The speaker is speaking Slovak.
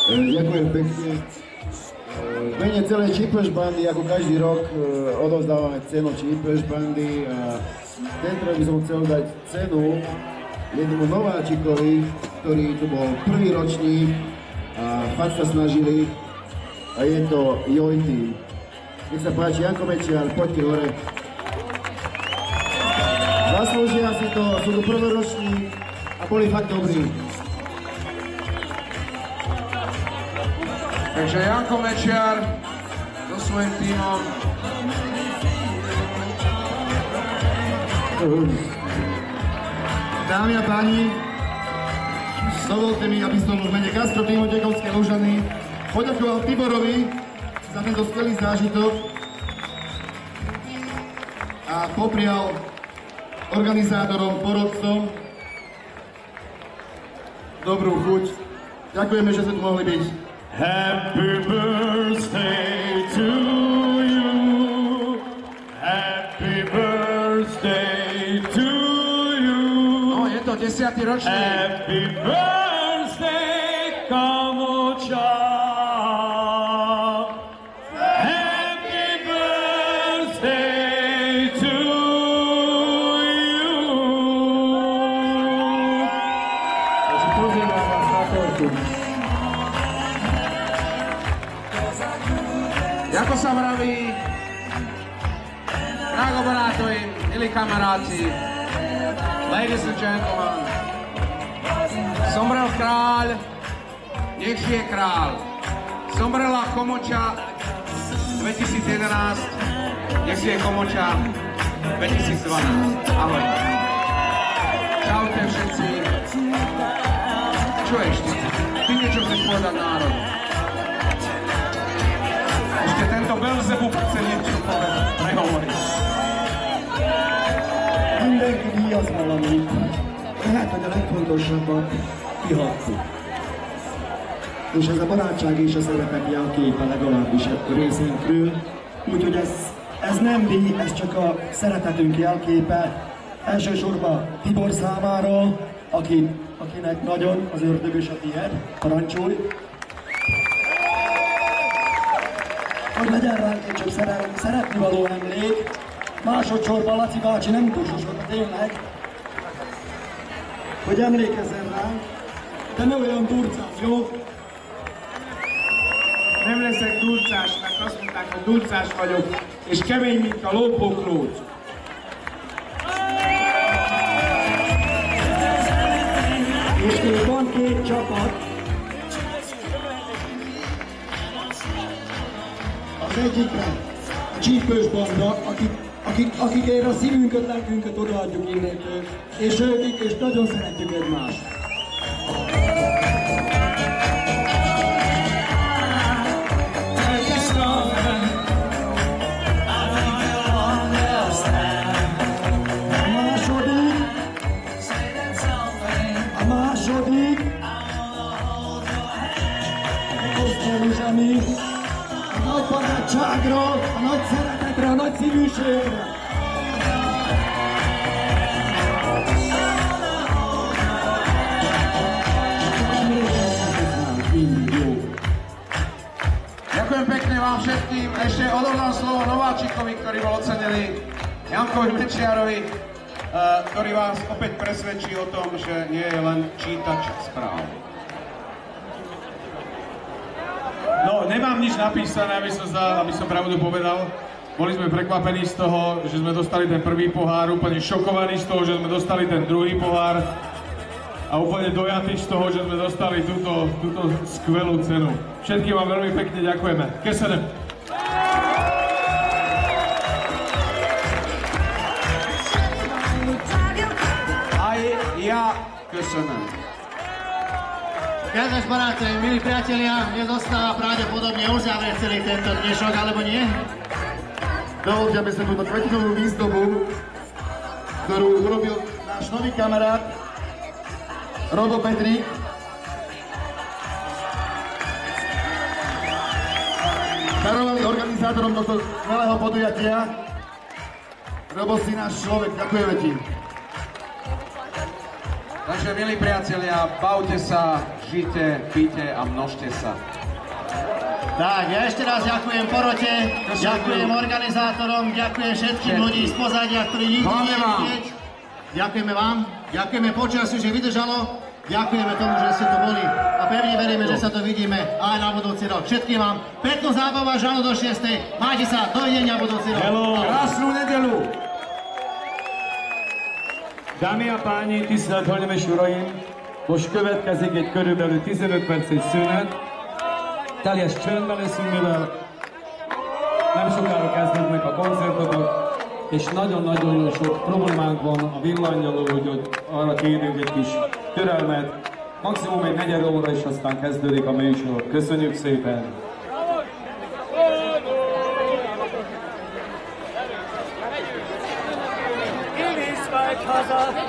Ďakujem pekne. V mene celej Cheapers bandy, ako každý rok, odovzdávame cenu Cheapers bandy a tento by som chcel dať cenu jednému nováčikovi, ktorý tu bol prvý ročník a fakt sa snažili a je to Jojty. Nech sa páči, Janko Mečiar, poďte hore. Zaslúžia si to, sú to prvoroční a boli fakt dobrí. Takže Janko Mečiar so svojím tímom. Dámy a páni, dovolte mi, aby som v mene Gastro týmu Dekovské Lužany poďakoval Tiborovi za tento skvelý zážitok a poprial organizátorom, porodcom dobrú chuť. Ďakujeme, že sme tu mohli byť. Happy birthday to you. Happy birthday to you. No, je to 10. ročník. Happy birthday, Kamoča. Happy birthday to you. Takže pozývam vás na tortu. Ako sa vraví, drago brátovi, milí kamaráci, ladies and gentlemen, sombrel kráľ, nech žije král. Sombrela Komoča 2011, nech žije Komoča 2012. Ahoj. Čaute všetci. Čo ešte? Ty niečo chceš povedať národu? Ešte tento Belzebub chce niečo povedať, prehovoriť. Mindenki díjaz valamit, lehet, hogy a legfontosabbat kihagytuk. És ez a barátság és a szeretet jelképe legalábbis részünkről, úgyhogy ez nem díj, ez csak a szeretetünk jelképe, elsősorban Tibor számára, akinek nagyon az ördögös a tiéd, parancsolj! Hogy legyen ránk egy csak szeretnivaló emlék, másodszorban Laci bácsi nem utolsó sorban, tényleg, hogy emlékezzen ránk, de ne olyan durcás, jó? Nem leszek durcásnak, azt mondták, hogy durcás vagyok, és kemény, mint a lópoklóc. És még van két csapat, az egyikre a Cheapers banda, akikért a szívünket, lelkünket odaadjuk innentől, és ők és nagyon szeretjük egymást. A második, ami a nagy barátságra, a nagy szeretetre, a nagy szívűségre. Ďakujem pekne vám všetkým. Ešte odovzdám slovo nováčikovi, ktorý bol ocenený, Jankovi Mečiarovi, ktorý vás opäť presvedčí o tom, že nie je len čítač správ. No, nemám nič napísané, aby som pravdu povedal. Boli sme prekvapení z toho, že sme dostali ten prvý pohár, úplne šokovaní z toho, že sme dostali ten druhý pohár a úplne dojatí z toho, že sme dostali túto skvelú cenu. Všetkým vám veľmi pekne ďakujeme. Köszönöm. Aj ja köszönöm. Kedves barátaim, milí priatelia, dnes ostáva pravdepodobne uzavrieť celý tento dnešok, alebo nie? Dovolte, aby sme túto kvetinovú výzdobu, ktorú urobil náš nový kamarát Robo Petrík, darovali organizátorom tohto skvelého podujatia. Robo, si náš človek, ďakujeme ti. Takže, milí priatelia, bavte sa, žite, píte a množte sa. Tak, ja ešte raz ďakujem porote, ďakujem organizátorom, ďakujem všetkým ľudí z pozadia, ktorí nikdy nie vidieť. Ďakujeme vám, ďakujeme počasiu, že vydržalo, ďakujeme tomu, že ste tu boli a pevne veríme, že sa to vidíme aj na budúci rok. Všetkým vám peknú zábavu až ráno do 6. Majte sa, dovidenia budúci rok. Krásnu nedelu! Dámy a páni, tisztelt Hölgyeim és Uraim! Most következik egy körülbelül 15 perces szünet. Teljes csöndben leszünk, mivel nem sokára kezdődnek a koncertok, és nagyon-nagyon sok problémánk van a villannyal, úgyhogy arra kérünk egy kis türelmet. Maximum egy negyed óra, és aztán kezdődik a műsor. Köszönjük szépen! Haza!